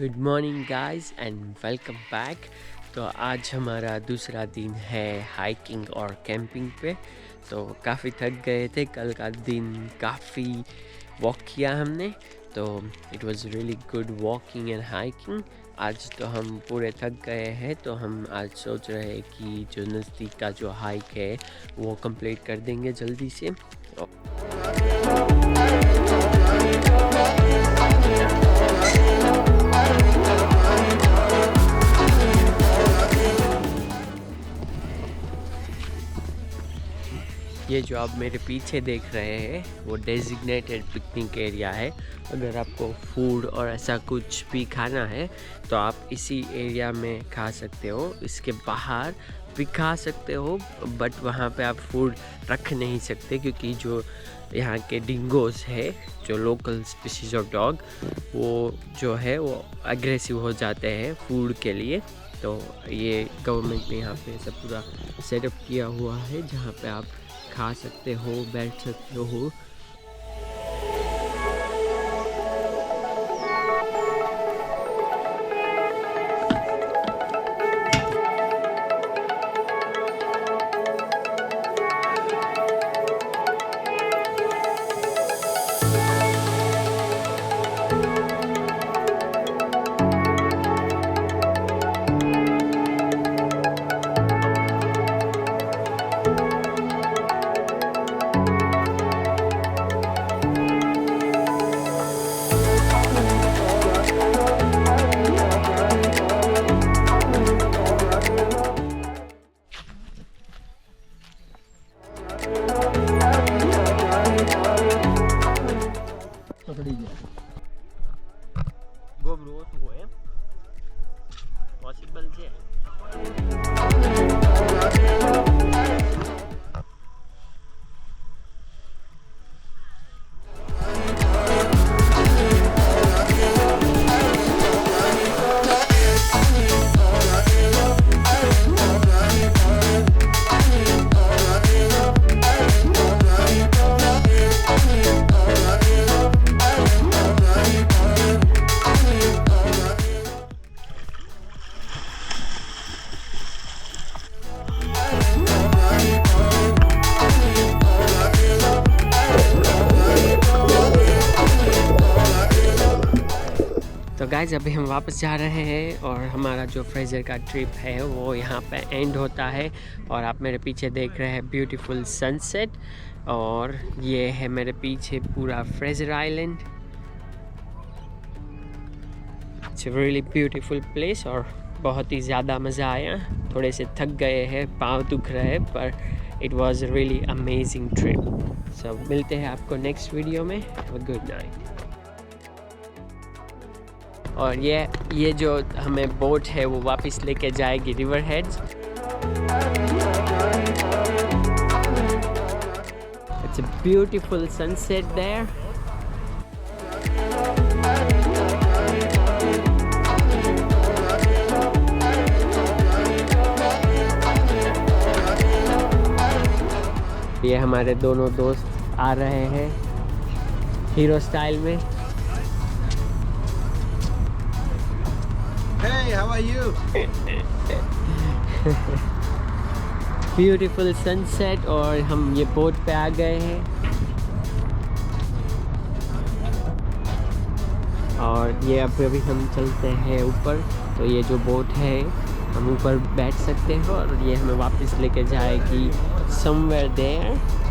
Good morning guys and welcome back. तो आज हमारा दूसरा दिन है हाइकिंग और कैंपिंग पे। तो काफ़ी थक गए थे, कल का दिन काफ़ी वॉक किया हमने, तो it was really good walking and hiking. आज तो हम पूरे थक गए हैं, तो हम आज सोच रहे हैं कि जो नज़दीक का जो हाइक है वो कंप्लीट कर देंगे जल्दी से। ये जो आप मेरे पीछे देख रहे हैं वो डेजिग्नेटेड पिकनिक एरिया है। अगर आपको फूड और ऐसा कुछ भी खाना है तो आप इसी एरिया में खा सकते हो, इसके बाहर भी खा सकते हो, बट वहाँ पे आप फूड रख नहीं सकते क्योंकि जो यहाँ के डिंगोस है, जो लोकल स्पीशीज ऑफ डॉग, वो जो है वो अग्रेसिव हो जाते हैं फूड के लिए। तो ये गवर्नमेंट ने यहाँ पे सब पूरा सेटअप किया हुआ है जहाँ पे आप खा सकते हो, बैठ सकते हो। पॉसिबल છે। तो गाइज अभी हम वापस जा रहे हैं और हमारा जो फ्रेजर का ट्रिप है वो यहाँ पे एंड होता है। और आप मेरे पीछे देख रहे हैं ब्यूटीफुल सनसेट, और ये है मेरे पीछे पूरा Fraser island. It's really beautiful place और बहुत ही ज़्यादा मज़ा आया। थोड़े से थक गए हैं, पाँव दुख रहे हैं, पर it was really amazing trip. So मिलते हैं आपको नेक्स्ट वीडियो में। Have a good night. और ये जो हमें बोट है वो वापस लेके जाएगी river heads. It's a beautiful sunset there. ये हमारे दोनों दोस्त आ रहे हैं हीरो स्टाइल में। Hey, how are you? Beautiful sunset और हम ये बोट पे आ गए हैं। और ये अभी हम चलते हैं ऊपर। तो ये जो बोट है हम ऊपर बैठ सकते हैं और ये हमें वापस लेके जाएगी समवेयर देयर।